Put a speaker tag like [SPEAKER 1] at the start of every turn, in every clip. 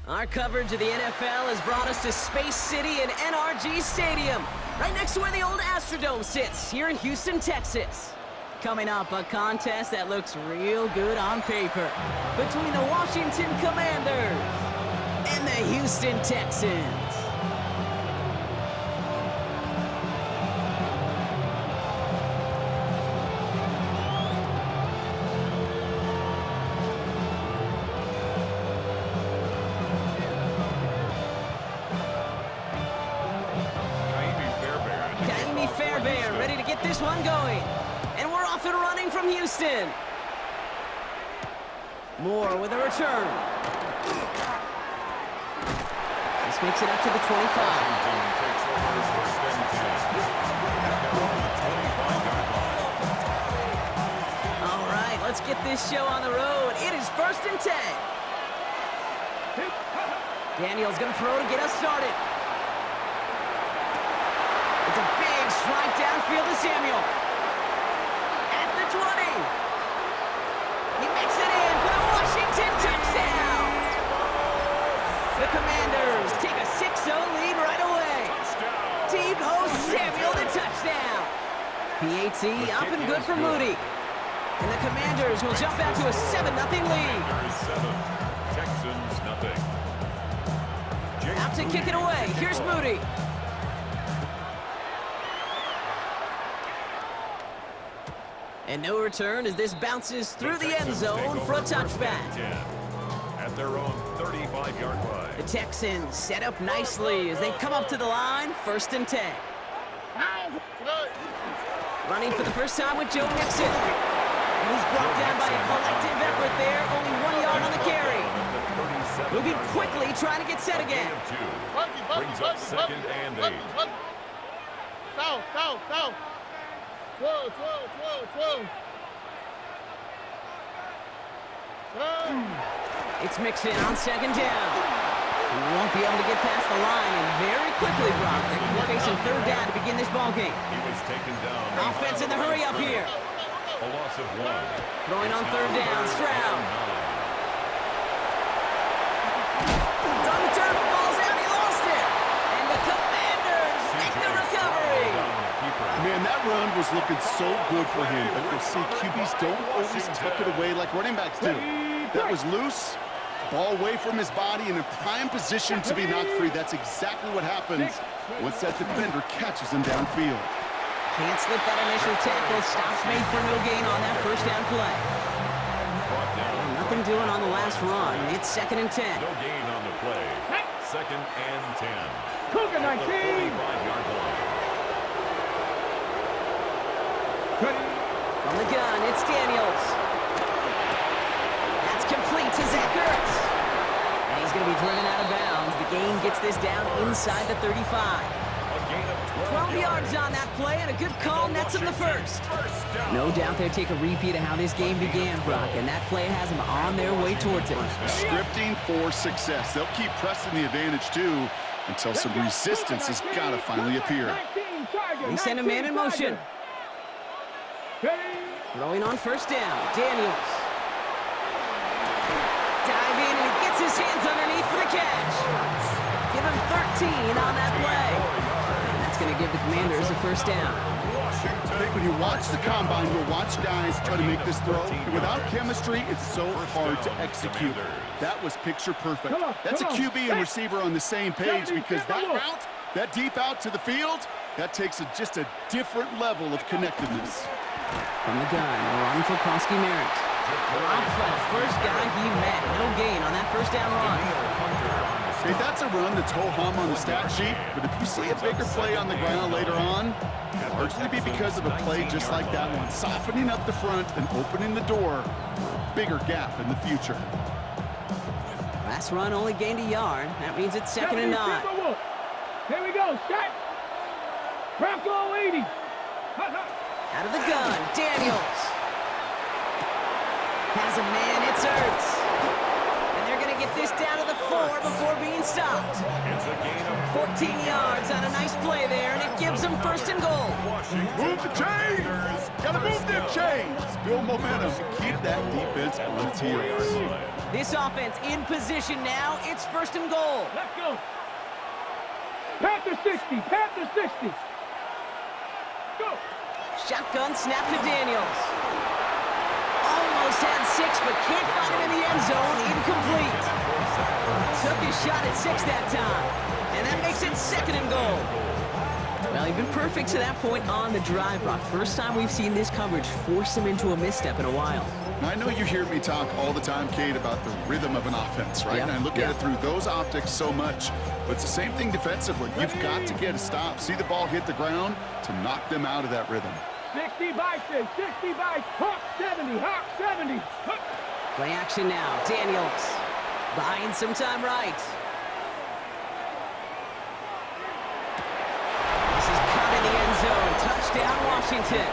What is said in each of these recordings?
[SPEAKER 1] Our coverage of the NFL has brought us to Space City and NRG Stadium, right next to where the old Astrodome sits, here in Houston, Texas. Coming up, a contest that looks real good on paper between the Washington Commanders and the Houston Texans. Fairbairn ready to get this one going. And we're off and running from Houston. Moore with a return. This makes it up to the 25. All right, let's get this show on the road. It is 1st and 10. Daniels gonna throw to get us started. It's a big strike downfield to Samuel. At the 20. He makes it in for the Washington touchdown. The Commanders take a 6-0 lead right away. Tebow Samuel the touchdown. PAT up and good for Moody. And the Commanders will jump out to a 7-0 lead.
[SPEAKER 2] Texans nothing.
[SPEAKER 1] Out to kick it away. Here's Moody. And no return as this bounces through the end zone for a touchback.
[SPEAKER 2] At their own 35-yard line.
[SPEAKER 1] The Texans set up nicely as they come up to the line, 1st and 10. Running for the first time with Joe Mixon. And he's brought down by a collective effort there, only 1 yard on the carry. Moving quickly, trying to get set again.
[SPEAKER 2] Brings up 2nd and 8.
[SPEAKER 3] Foul. 12.
[SPEAKER 1] It's Mixon on 2nd down. He won't be able to get past the line, and very quickly, Brock, they're facing 3rd down to begin this ballgame.
[SPEAKER 2] He was taken down.
[SPEAKER 1] Offense in the hurry up here.
[SPEAKER 2] A loss of 1.
[SPEAKER 1] Throwing on 3rd down, Stroud. On the turf, the ball's out, he lost it. And the Commanders make the recovery.
[SPEAKER 4] Man, that run was looking so good for him, but you'll see QBs don't always tuck it away like running backs do. That was loose, ball away from his body and in prime position to be knocked free. That's exactly what happens once that defender catches him downfield.
[SPEAKER 1] Can't slip that initial tackle. Stops made for no gain on that 1st down play. Nothing doing on the last run. It's 2nd and 10.
[SPEAKER 2] No gain on the play. 2nd and 10.
[SPEAKER 3] Cougar 19.
[SPEAKER 2] 45-yard line.
[SPEAKER 1] From the gun, it's Daniels. That's complete to Zach Ertz. And he's going to be driven out of bounds. The gain gets this down inside the 35.
[SPEAKER 2] A gain of
[SPEAKER 1] 12 yards on that play, and a good call nets him the first. No doubt they'll take a repeat of how this game began, Brock, and that play has them on their way towards it.
[SPEAKER 4] Scripting for success. They'll keep pressing the advantage, too, until some resistance has got to finally appear.
[SPEAKER 1] They send a man in motion. Throwing on 1st down, Daniels. Dive in, and he gets his hands underneath for the catch. Give him 13 on that play. And that's going to give the Commanders a 1st down.
[SPEAKER 4] I think when you watch the combine, you'll watch guys try to make this throw. And without chemistry, it's so hard to execute. That was picture perfect. That's a QB and receiver on the same page because that route, that deep out to the field, that takes just a different level of connectedness.
[SPEAKER 1] From the gun, run for Krosky Merritt. Dropped by the first guy he met. No gain on that 1st down run.
[SPEAKER 4] Hey, that's a run that's ho-hum on the stat sheet, but if you see a bigger play on the ground later on, it'll largely be because of a play just like that one, softening up the front and opening the door for a bigger gap in the future.
[SPEAKER 1] Last run only gained a yard. That means it's 2nd and 9.
[SPEAKER 3] Here we go, set. Bronco 80.
[SPEAKER 1] Out of the gun, Daniels. Has a man, it's Ertz. And they're going to get this down to the 4 before being stopped.
[SPEAKER 2] It's a gain of
[SPEAKER 1] 14 14 yards on a nice play there, and it gives them first and goal.
[SPEAKER 4] Move the chains! Gotta move them chains! Build momentum and keep that defense on its heels.
[SPEAKER 1] This offense in position now. It's first and goal.
[SPEAKER 3] Let's go. Panther 60. Panther 60. Go.
[SPEAKER 1] Shotgun snap to Daniels. Almost had 6, but can't find him in the end zone. Incomplete. Took his shot at 6 that time. And that makes it second and goal. Well, he's been perfect to that point on the drive, Brock. First time we've seen this coverage force him into a misstep in a while.
[SPEAKER 4] I know you hear me talk all the time, Kate, about the rhythm of an offense, right?
[SPEAKER 1] Yep.
[SPEAKER 4] And I look at it through those optics so much. But it's the same thing defensively. You've got to get a stop, see the ball hit the ground to knock them out of that rhythm.
[SPEAKER 3] 60 Bison. 60 Bison. Hawk 70. Hawk 70. Hook.
[SPEAKER 1] Play action now. Daniels buying some time right. This is caught in the end zone. Touchdown, Washington.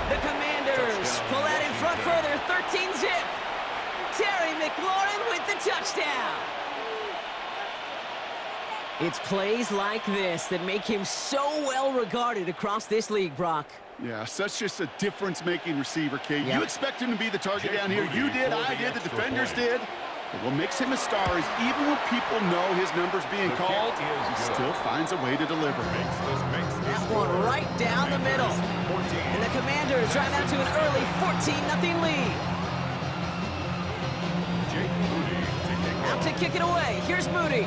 [SPEAKER 1] The Commanders pull out in front further. 13-zip. Terry McLaurin with the touchdown. It's plays like this that make him so well regarded across this league, Brock.
[SPEAKER 4] Yeah, such just a difference-making receiver, Kate.
[SPEAKER 1] Yep.
[SPEAKER 4] You expect him to be the target down here. You did, I did, the defenders did. But what makes him a star is even when people know his number's being called, he still finds a way to deliver.
[SPEAKER 1] That one right down the middle. And the Commanders drive out to an early 14-0 lead. Out to kick it away. Here's Moody.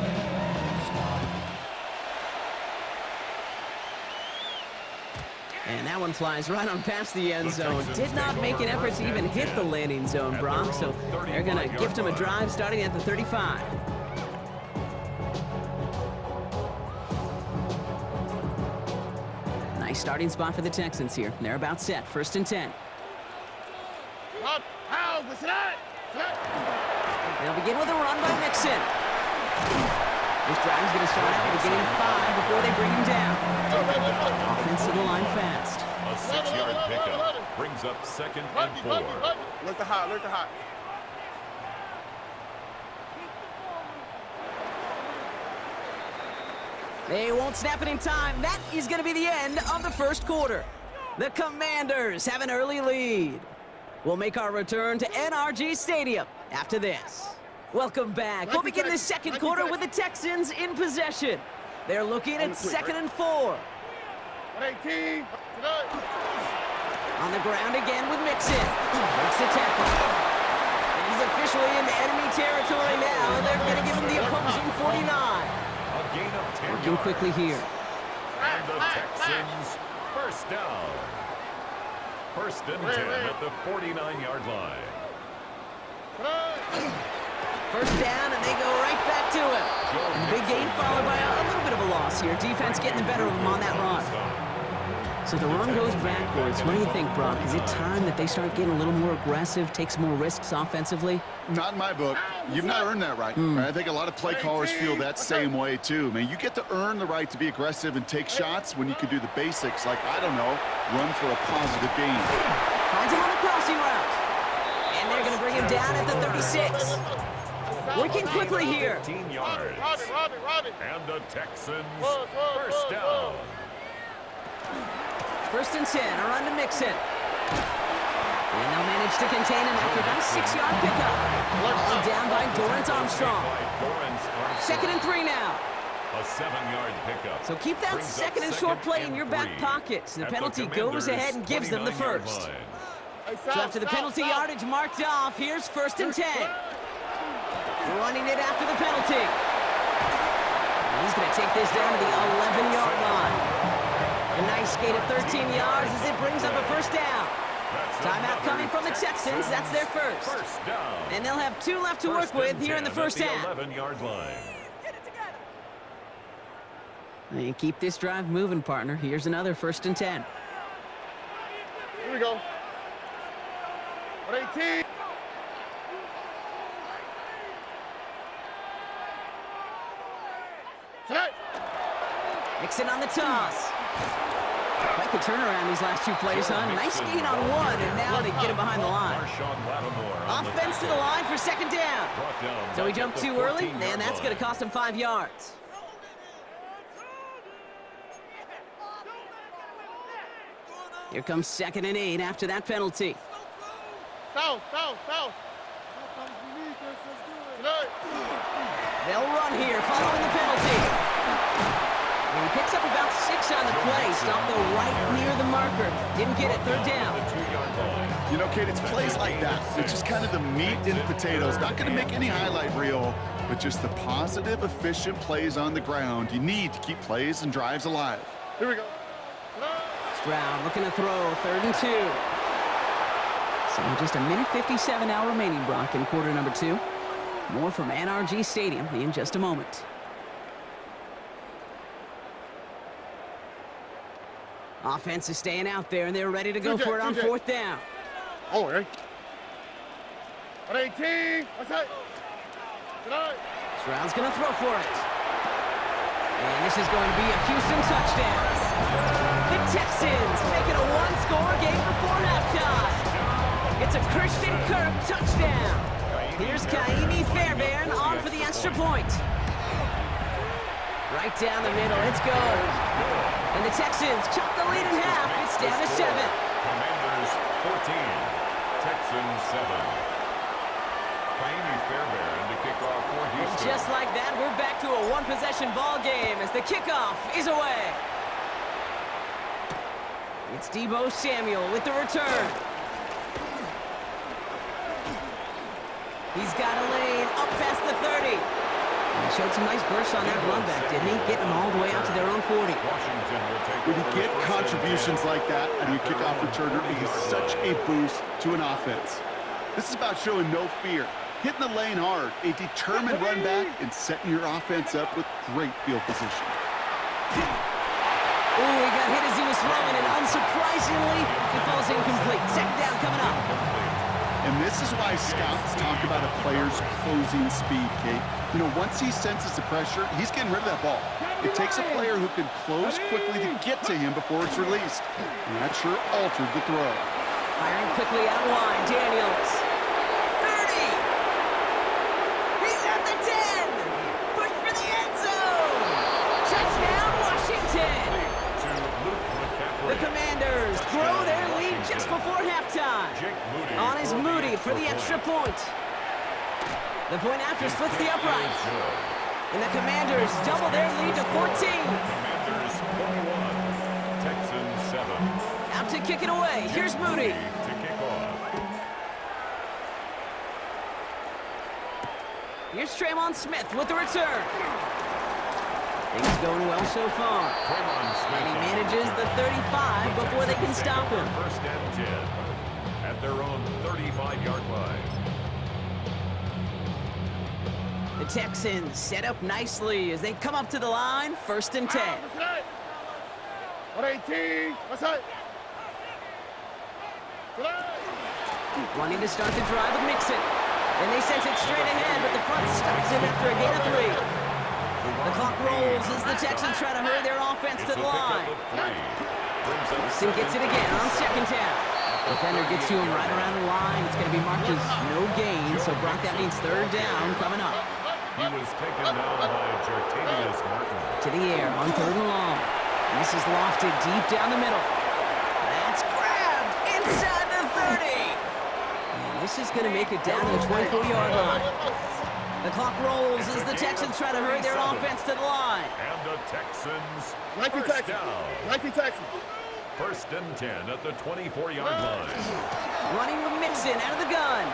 [SPEAKER 1] And that one flies right on past the end zone. Did not make an effort to even hit the landing zone, Brock. So they're going to gift him a drive starting at the 35. Nice starting spot for the Texans here. They're about set. First and 10. They'll begin with a run by Mixon. This drive's going to start out with a gain of 5 before they bring him down. Offense to the line fast.
[SPEAKER 2] A 6-yard pickup brings up second and 4.
[SPEAKER 5] Look the hot, look the hot.
[SPEAKER 1] They won't snap it in time. That is going to be the end of the first quarter. The Commanders have an early lead. We'll make our return to NRG Stadium after this. Welcome back. We'll begin the second quarter with the Texans in possession. They're looking at second and 4.
[SPEAKER 5] 118.
[SPEAKER 1] On the ground again with Mixon. Makes the tackle. And he's officially in enemy territory now. They're going to give him the opposing 49.
[SPEAKER 2] A gain of 10
[SPEAKER 1] Working quickly here.
[SPEAKER 2] And the Texans first down. First and 10 at the 49-yard line.
[SPEAKER 1] First down, and they go right back to him. Big gain followed by a little bit of a loss here. Defense getting the better of them on that run. So the run goes backwards. What do you think, Brock? Is it time that they start getting a little more aggressive, take some more risks offensively?
[SPEAKER 4] Not in my book. You've not earned that right. I think a lot of play callers feel that same way, too. Man, you get to earn the right to be aggressive and take shots when you can do the basics, like, I don't know, run for a positive gain.
[SPEAKER 1] Finds him on the crossing route. And they're going to bring him down at the 36. Working quickly here.
[SPEAKER 2] 15 yards.
[SPEAKER 5] Robin.
[SPEAKER 2] And the Texans first down.
[SPEAKER 1] First and 10, a run to Mixon. And they'll manage to contain him after about a 6-yard pickup. All down by Dorrance Armstrong. Second and 3 now.
[SPEAKER 2] A 7-yard pickup.
[SPEAKER 1] So keep that second and short play in your back pocket. So the penalty goes ahead and gives them the first. So after the penalty yardage marked off, here's first and 10. Running it after the penalty. And he's going to take this down to the 11-yard line. A nice gain of 13 yards as it brings up a first down. Timeout coming from the Texans. That's their first.
[SPEAKER 2] First down.
[SPEAKER 1] And they'll have 2 left to work with here in the first half.
[SPEAKER 2] 11-yard line.
[SPEAKER 1] And keep this drive moving, partner. Here's another first and 10.
[SPEAKER 5] Here we go. 118.
[SPEAKER 1] Mixon on the toss. Quite the turnaround these last 2 plays, huh? Nice gain on 1, and now they get him behind the line. Offense to the line for second down. So he jumped too early, and that's going to cost him 5 yards. Here comes 2nd and 8 after that penalty.
[SPEAKER 5] South. Good.
[SPEAKER 1] They'll run here following the penalty. And he picks up about 6 on the play. Stopped though right near the marker. Didn't get it. 3rd down.
[SPEAKER 2] The 2-yard line.
[SPEAKER 4] You know, Kate, it's plays like that. It's just kind of the meat and potatoes. Not going to make any highlight reel, but just the positive, efficient plays on the ground. You need to keep plays and drives alive.
[SPEAKER 5] Here we go.
[SPEAKER 1] Stroud looking to throw. 3rd and 2. So just a minute 57 now remaining, Brock, in quarter number 2. More from NRG Stadium in just a moment. Offense is staying out there, and they're ready to go for it on 4th down.
[SPEAKER 5] Oh, right. 118. What's that?
[SPEAKER 1] Stroud's going to throw for it. And this is going to be a Houston touchdown. The Texans make it a one-score game before halftime. It's a Christian Kirk touchdown. Here's Kaimi Fairbairn on for the extra point. Right down the middle, it's good. And the Texans chop the lead in half. It's down to 7.
[SPEAKER 2] Commanders 14, Texans 7. Kaimi Fairbairn to kick off for
[SPEAKER 1] And
[SPEAKER 2] Houston.
[SPEAKER 1] just like that, we're back to a one-possession ball game as the kickoff is away. It's Deebo Samuel with the return. He's got a lane up past the 30. And he showed some nice bursts on that run back, didn't he? Getting them all the way out to their own 40.
[SPEAKER 2] Washington will take
[SPEAKER 4] When you
[SPEAKER 2] over
[SPEAKER 4] get
[SPEAKER 2] the first
[SPEAKER 4] contributions
[SPEAKER 2] and 10
[SPEAKER 4] like that out of your
[SPEAKER 2] at their
[SPEAKER 4] kickoff
[SPEAKER 2] own
[SPEAKER 4] returner, it is
[SPEAKER 2] 30-yard
[SPEAKER 4] such
[SPEAKER 2] line.
[SPEAKER 4] a boost to an offense. This is about showing no fear, hitting the lane hard, a determined run back, and setting your offense up with great field position.
[SPEAKER 1] Ooh, he got hit as he was throwing, and unsurprisingly, he falls incomplete. 2nd down coming up.
[SPEAKER 4] And this is why scouts talk about a player's closing speed, Kate. You know, once he senses the pressure, he's getting rid of that ball. It takes a player who can close quickly to get to him before it's released. And that sure altered the throw.
[SPEAKER 1] Firing quickly out wide, Daniels. 30! He's at the 10! Push for the end zone! Touchdown, Washington!
[SPEAKER 2] To Luke McCaffrey.
[SPEAKER 1] The Commanders grow their lead just before halftime.
[SPEAKER 2] Jake Moody
[SPEAKER 1] On is Moody for the extra point. The point after splits the uprights. And the Commanders double their lead to 14.
[SPEAKER 2] Commanders 41, Texans 7.
[SPEAKER 1] Out to kick it away. Here's Moody.
[SPEAKER 2] To kick off.
[SPEAKER 1] Here's Traymon Smith with the return. Things going well so far.
[SPEAKER 2] Draymond Smith
[SPEAKER 1] And he manages the 35 before they can stop him.
[SPEAKER 2] First and 10 at their own 35-yard line.
[SPEAKER 1] The Texans set up nicely as they come up to the line. 1st and 10.
[SPEAKER 5] 118. What's that?
[SPEAKER 1] Wanting to start the drive with Mixon. Then they sent it straight ahead, but the front stops him after a gain of 3. The clock rolls as the Texans try to hurry their offense to the line. Mixon gets it again on 2nd down. Defender gets to him right around the line. It's going to be marked as no gain, so Brock, that means 3rd down coming up.
[SPEAKER 2] He was taken down by Jartavius Martin.
[SPEAKER 1] To the air on 3rd and long. And this is lofted deep down the middle. That's grabbed inside the 30. And this is going to make it down to the 24-yard line. The clock rolls as the Texans try to hurry their offense to the line.
[SPEAKER 2] And the Texans
[SPEAKER 5] 19
[SPEAKER 2] first
[SPEAKER 5] Texans.
[SPEAKER 2] down.
[SPEAKER 5] 19 Texans.
[SPEAKER 2] 1st and 10 at the 24-yard line.
[SPEAKER 1] Running with Mixon out of the gun.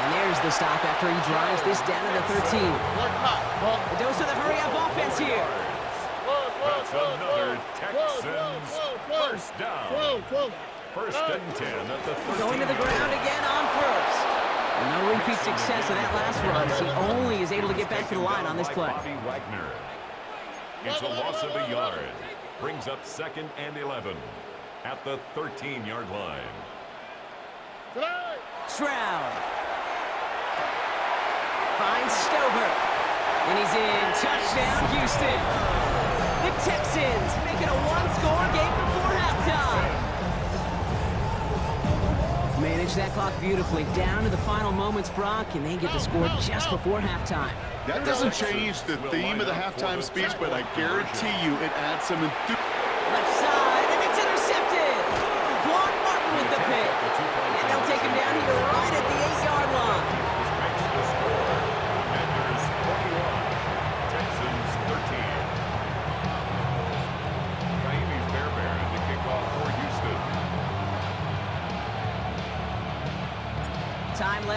[SPEAKER 1] And there's the stop after he drives this down to the 13. A dose of the hurry-up offense here.
[SPEAKER 2] That's another Texans first down. 1st and 10 at the 13.
[SPEAKER 1] Going to the ground again on 1st. No repeat success of that last run as he only is able to get back to the line on this play.
[SPEAKER 2] Bobby Wagner. It's a loss of a yard. Brings up 2nd and 11 at the 13-yard line.
[SPEAKER 1] Stroud. Finds Stover. And he's in. Touchdown, Houston. The Texans make it a one-score game before halftime. Manage that clock beautifully down to the final moments, Brock, and they get the score just before halftime.
[SPEAKER 4] That doesn't change the theme of the halftime speech, but I guarantee you it adds some enthusiasm.
[SPEAKER 1] The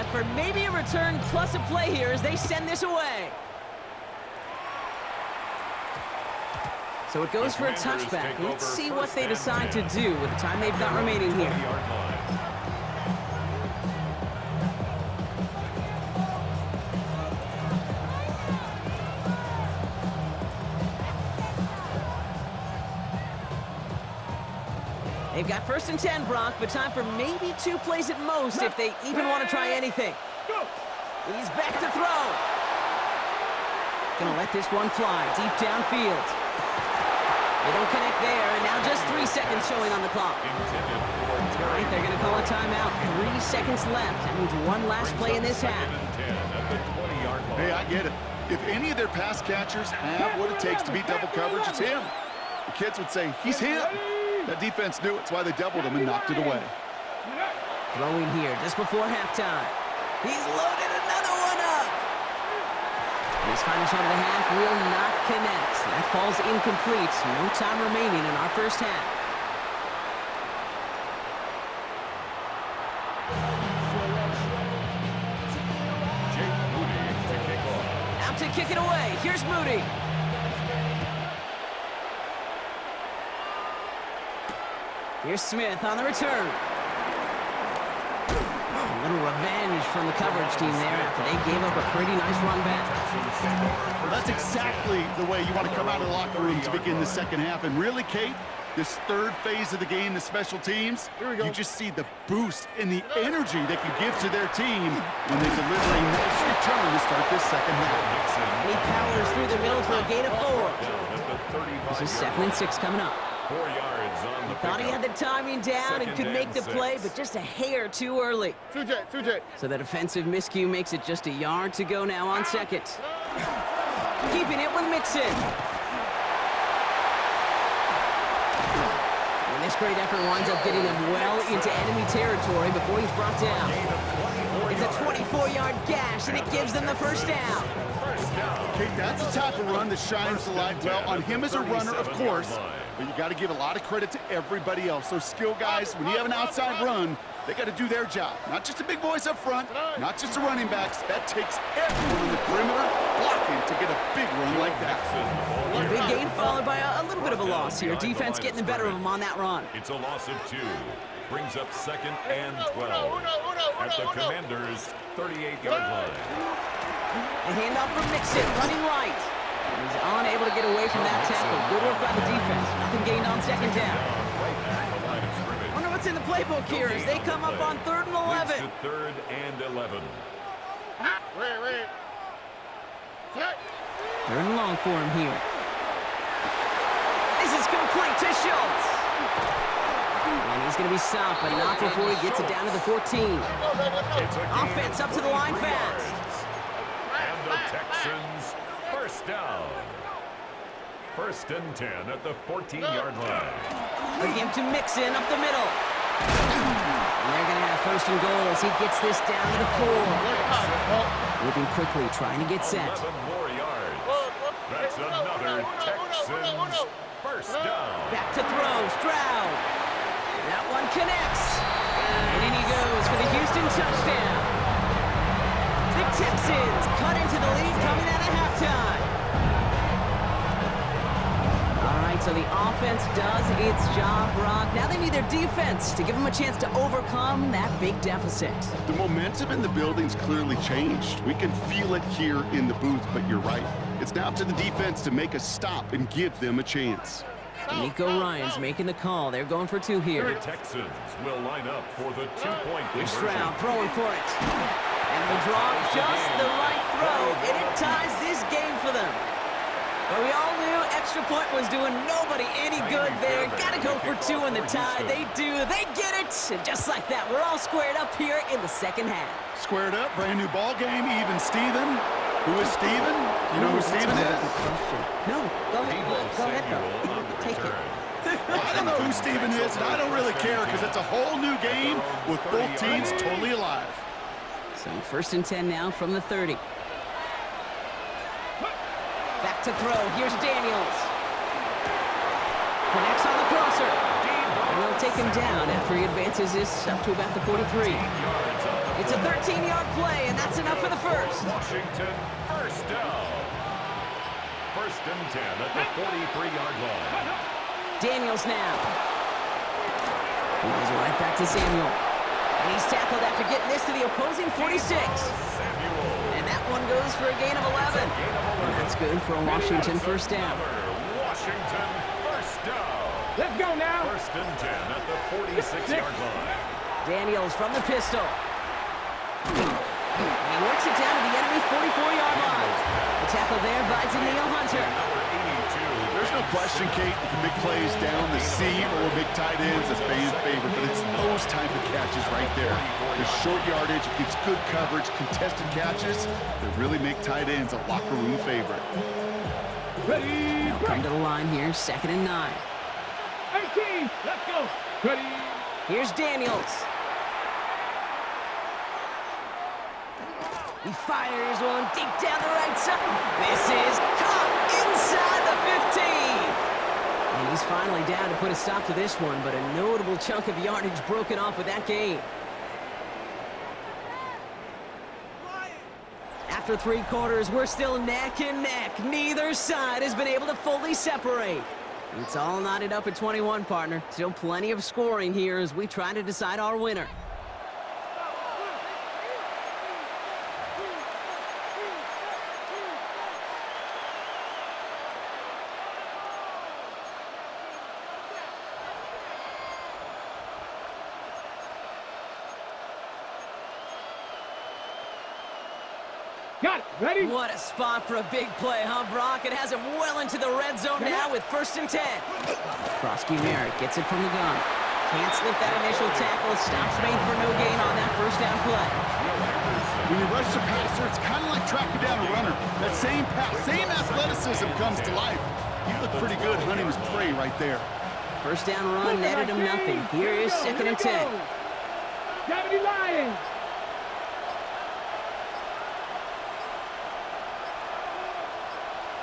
[SPEAKER 1] set for maybe a return plus a play here as they send this away. So it goes for a touchback. Let's see what they decide to do with the time they've got remaining here. They've got 1st and 10, Brock, but time for maybe 2 plays at most if they even want to try anything. He's back to throw. Gonna let this one fly deep downfield. They don't connect there, and now just 3 seconds showing on the clock. All right, they're gonna call a timeout. 3 seconds left. That means one last play in this half.
[SPEAKER 4] Hey, I get it. If any of their pass catchers have what it takes to beat double coverage, it's him. The kids would say, he's him. That defense knew it. That's why they doubled him and knocked it away.
[SPEAKER 1] Throwing here just before halftime. He's loaded another one up. And his final shot of the half will not connect. That falls incomplete. No time remaining in our first half.
[SPEAKER 2] Jake Moody to kick off.
[SPEAKER 1] Out to kick it away. Here's Moody. Here's Smith on the return. A little revenge from the coverage team there after they gave up a pretty nice run back.
[SPEAKER 4] Well, that's exactly the way you want to come out of the locker room to begin the second half. And really, Kate, this third phase of the game, the special teams, you just see the boost and the energy they can give to their team when they deliver a nice return to start this second half.
[SPEAKER 1] And he powers through the middle for a gain of 4. This is 2nd and 6 coming up.
[SPEAKER 2] 4 yards on the
[SPEAKER 1] Thought he had the timing down and could make the play,
[SPEAKER 2] 6.
[SPEAKER 1] but just a hair too early.
[SPEAKER 5] 2J.
[SPEAKER 1] So that offensive miscue makes it just a yard to go now on 2nd. Keeping it with Mixon. And this great effort winds up getting him well into enemy territory before he's brought down. It's a 24-yard gash, and it gives them the first down.
[SPEAKER 4] Kate, that's the type of run that shines the light well on him as a runner, of course. But you got to give a lot of credit to everybody else. Those skill guys, when you have an outside run, they got to do their job. Not just the big boys up front, not just the running backs. That takes everyone on the perimeter blocking to get a big run like that.
[SPEAKER 1] A big gain followed by a little bit of a loss here. Defense getting the better of them on that run.
[SPEAKER 2] It's a loss of 2. Brings up 2nd and 12 at the Commanders' 38-yard line.
[SPEAKER 1] A handoff from Mixon, running right. He's unable to get away from that tackle. Good work by the defense. Nothing gained on 2nd down. Wonder what's in the playbook here as they come up on 3rd and 11.
[SPEAKER 2] To 3rd and 11.
[SPEAKER 5] Wait.
[SPEAKER 1] 3rd and long for him here. This is complete to Schultz. And he's going to be stopped, but not before he gets it down to the 14. Offense up to the line fast.
[SPEAKER 2] And the Texans, first down. 1st and 10 at the 14-yard line.
[SPEAKER 1] A give to Mixon up the middle. And they're going to have 1st and goal as he gets this down to the 4. Moving quickly, trying to get set.
[SPEAKER 2] 11 more yards. That's another Texans first down.
[SPEAKER 1] Back to throw, Stroud. That one connects. And in he goes for the Houston touchdown. The Texans cut into the lead coming out of halftime. All right, so the offense does its job, Brock. Now they need their defense to give them a chance to overcome that big deficit.
[SPEAKER 4] The momentum in the building's clearly changed. We can feel it here in the booth, but you're right. It's now up to the defense to make a stop and give them a chance.
[SPEAKER 1] Nico Ryan's making the call. They're going for 2 here.
[SPEAKER 2] The Texans will line up for the 2-point
[SPEAKER 1] Here's
[SPEAKER 2] conversion.
[SPEAKER 1] Stroud throwing for it. And they draw just the right throw, and it ties this game for them. But we all knew extra point was doing nobody any good there. Got to go for 2 in the tie. They do. They get it. And just like that, we're all squared up here in the second half.
[SPEAKER 4] Squared up, brand new ball game, even Steven. Who is Steven? You know who Steven is?
[SPEAKER 1] No, go ahead though. Take it.
[SPEAKER 4] I don't know who Steven is, and I don't really care because it's a whole new game with both teams totally alive.
[SPEAKER 1] So 1st and 10 now from the 30. Back to throw. Here's Daniels. Connects on the crosser. And they'll take him down after he advances this up to about the 43.
[SPEAKER 2] yards on the Yard
[SPEAKER 1] It's a
[SPEAKER 2] line.
[SPEAKER 1] 13-yard play, and that's enough for the first.
[SPEAKER 2] Washington, first down. First and 10 at the 43-yard line.
[SPEAKER 1] Daniels now. He goes right back to Samuel. And he's tackled after getting this to the opposing 46.
[SPEAKER 2] Samuel.
[SPEAKER 1] And that one goes for a gain of 11. And that's good for a Washington first down.
[SPEAKER 2] Washington, first down.
[SPEAKER 3] Let's go now.
[SPEAKER 2] First and 10 at the 46-yard line.
[SPEAKER 1] Daniels from the pistol. And he works it down to the enemy 44-yard line. The tackle there by Danielle Hunter.
[SPEAKER 2] Number 82.
[SPEAKER 4] There's no question, Kate, that the big plays down the seam or big tight ends is fan favorite, but it's those type of catches right there. The short yardage, gets good coverage, contested catches that really make tight ends a locker room favorite.
[SPEAKER 3] Ready,
[SPEAKER 1] They'll come to the line here, 2nd and 9.
[SPEAKER 3] 18, let's go. Ready.
[SPEAKER 1] Here's Daniels. He fires one deep down the right side. This is caught inside the 15. And he's finally down to put a stop to this one, but a notable chunk of yardage broken off with that gain. After 3 quarters, we're still neck and neck. Neither side has been able to fully separate. It's all knotted up at 21, partner. Still plenty of scoring here as we try to decide our winner.
[SPEAKER 3] Got it. Ready.
[SPEAKER 1] What a spot for a big play, huh, Brock? It has him well into the red zone now with 1st and 10. Krosky Merritt gets it from the gun. Can't slip that initial tackle. Stops made for no gain on that first down play.
[SPEAKER 4] When you rush the passer, it's kind of like tracking down a runner. That same pass, same athleticism comes to life. He looked pretty good hunting his prey right there.
[SPEAKER 1] First down run netted him nothing. Here is 2nd and 10.
[SPEAKER 3] Gravity Lions.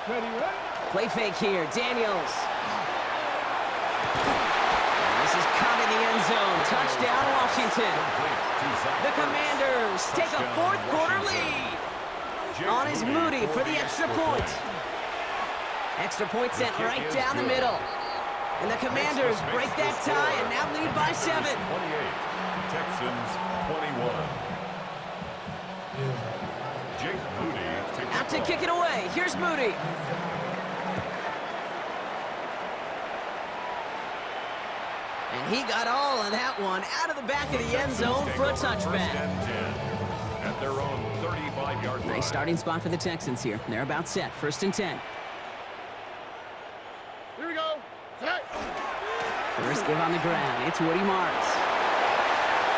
[SPEAKER 3] Ready, ready.
[SPEAKER 1] Play fake here, Daniels. And this is caught in the end zone. Touchdown, Washington. The Commanders take a 4th quarter lead. On is Moody for the extra point. Extra point sent right down the middle. And the Commanders break that tie and now lead by 7.
[SPEAKER 2] 28. Texans 21. Jake Moody
[SPEAKER 1] Out to kick it away. Here's Moody. And he got all of that one out of the back of the end zone for a touchback.
[SPEAKER 2] At their own 35-yard line.
[SPEAKER 1] Nice starting spot for the Texans here. They're about set. 1st and 10.
[SPEAKER 5] Here we go. Tonight.
[SPEAKER 1] First give on the ground. It's Woody Marks.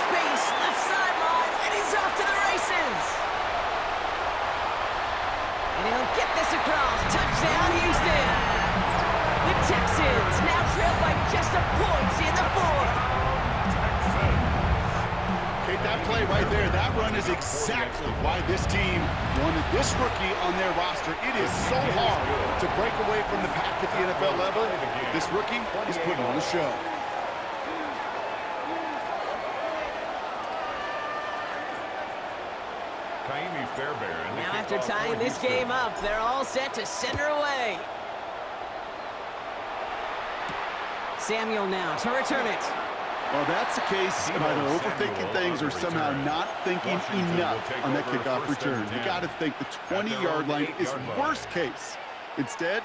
[SPEAKER 1] Space, left sideline, and he's off to the races. And he'll get this across. Touchdown, Houston. The Texans now trail by just a point in the 4th.
[SPEAKER 4] Okay, that play right there, that run is exactly why this team wanted this rookie on their roster. It is so hard to break away from the pack at the NFL level. This rookie is putting on a show.
[SPEAKER 2] Kaimi Fairbairn.
[SPEAKER 1] Now after tying this game up, they're all set to send her away. Samuel now to return it.
[SPEAKER 4] Well, that's the case of either overthinking things or somehow not thinking enough on that kickoff return. You got to think the 20-yard line is worst case. Instead,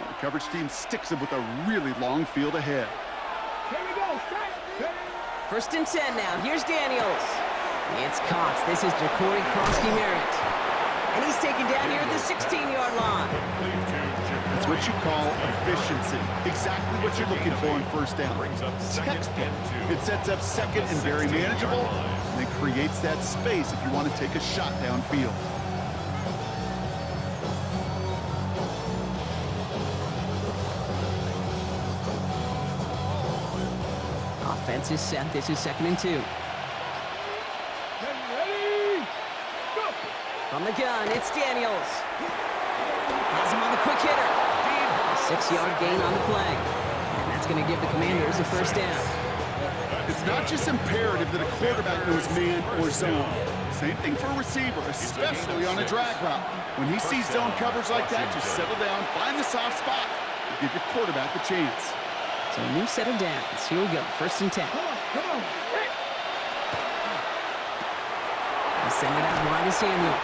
[SPEAKER 4] the coverage team sticks them with a really long field ahead.
[SPEAKER 3] Here we go. Strike. Ready.
[SPEAKER 1] 1st and 10 now. Here's Daniels. It's caught. This is Jacory Krosky Merritt. And he's taken down here at the 16-yard line.
[SPEAKER 4] That's what you call efficiency. Exactly what you're looking for in 1st down. Textbook. It sets up 2nd and very manageable, and it creates that space if you want to take a shot downfield.
[SPEAKER 1] Offense is set. This is 2nd and 2.
[SPEAKER 3] Ready. Go.
[SPEAKER 1] From the gun, it's Daniels. Has him on the quick hitter. A 6-yard gain on the play. And that's going to give the Commanders a 1st down.
[SPEAKER 4] It's not just imperative that a quarterback knows man or zone. Same thing for a receiver, especially on a drag route. When he sees zone coverage like that, just settle down, find the soft spot, and give your quarterback a chance.
[SPEAKER 1] So a new set of downs. Here we go, 1st and 10.
[SPEAKER 3] Come on. Hey.
[SPEAKER 1] He'll send it out wide to Samuel.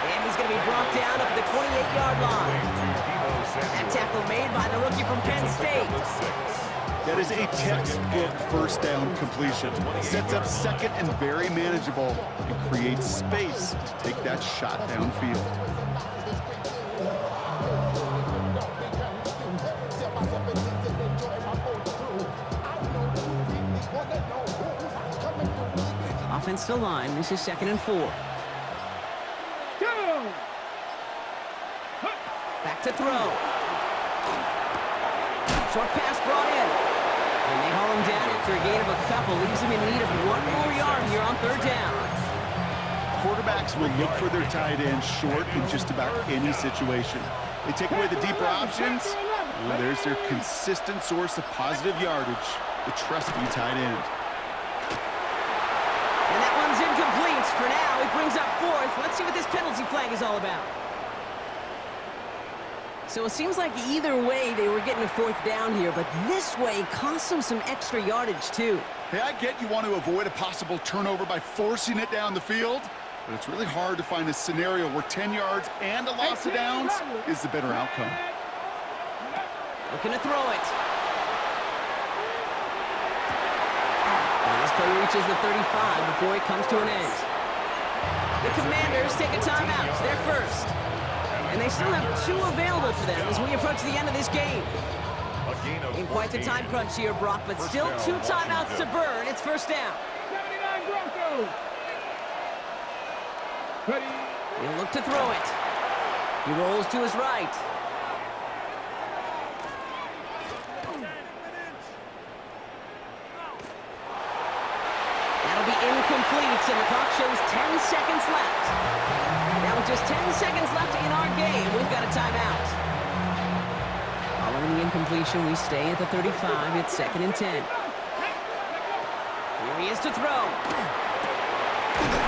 [SPEAKER 1] And he's going to be brought down up at the 28-yard line. That tackle made by the rookie from Penn State.
[SPEAKER 4] That is a textbook first down completion. Sets up second and very manageable and creates space to take that shot downfield.
[SPEAKER 1] Offensive line, this is 2nd and 4.
[SPEAKER 3] Go.
[SPEAKER 1] Back to throw. Short pass brought in. And they haul him down after a gain of a couple. Leaves him in need of 1 more yard here on 3rd down.
[SPEAKER 4] Quarterbacks will look for their tight end short in just about any situation. They take away the deeper options. Well, there's their consistent source of positive yardage, the trusty tight end.
[SPEAKER 1] And that one's incomplete. For now, he brings up 4th. Let's see what this penalty flag is all about. So it seems like either way they were getting a 4th down here, but this way cost them some extra yardage too.
[SPEAKER 4] Hey, I get you want to avoid a possible turnover by forcing it down the field, but it's really hard to find a scenario where 10 yards and a loss of downs is the better outcome.
[SPEAKER 1] Looking to throw it. And this play reaches the 35 before it comes to an end. The Commanders take a timeout. They're first. And they still have 2 available for them as we approach the end of this game. In quite the time crunch here, Brock, but still 2 timeouts to burn. It's 1st down.
[SPEAKER 3] 79 Broncos. Ready.
[SPEAKER 1] He'll look to throw it. He rolls to his right. That'll be incomplete, and the clock shows 10 seconds left. Now with just 10 seconds left in our game, we've got a timeout. Following the incompletion, we stay at the 35. It's 2nd and 10. Here he is to throw.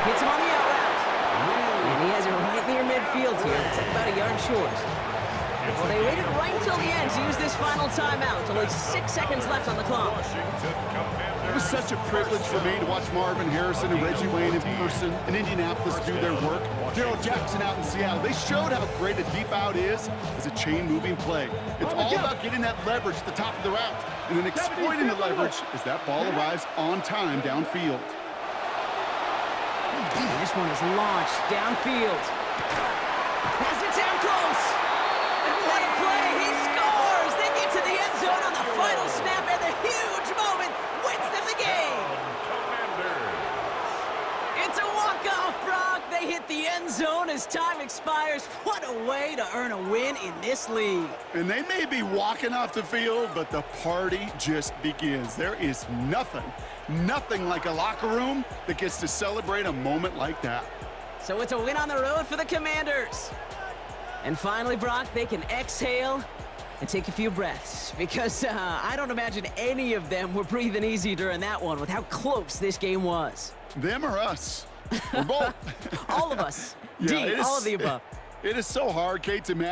[SPEAKER 1] Hits him on the out route. And he has it right near midfield here. It's like about a yard short. Well, they waited right until the end to use this final timeout. Only 6 seconds left on the clock.
[SPEAKER 4] It was such a privilege for me to watch Marvin Harrison and Reggie Wayne in person in Indianapolis do their work. Darrell Jackson out in Seattle. They showed how great a deep out is as a chain-moving play. It's all about getting that leverage at the top of the route and then exploiting the leverage as that ball arrives on time downfield.
[SPEAKER 1] And this one is launched downfield. Pass it down close. And what a play. He scores. They get to the end zone on the final snap, and the huge moment wins them the game. It's a walk-off, Brock. They hit the end zone as time expires. What a way to earn a win in this league.
[SPEAKER 4] And they may be walking off the field, but the party just begins. There is nothing like a locker room that gets to celebrate a moment like that.
[SPEAKER 1] So it's a win on the road for the Commanders. And finally, Brock, they can exhale and take a few breaths, because I don't imagine any of them were breathing easy during that one with how close this game was.
[SPEAKER 4] Them or us? We're both.
[SPEAKER 1] All of us.
[SPEAKER 4] Yeah,
[SPEAKER 1] D, all of the above.
[SPEAKER 4] It is so hard, Kate, to imagine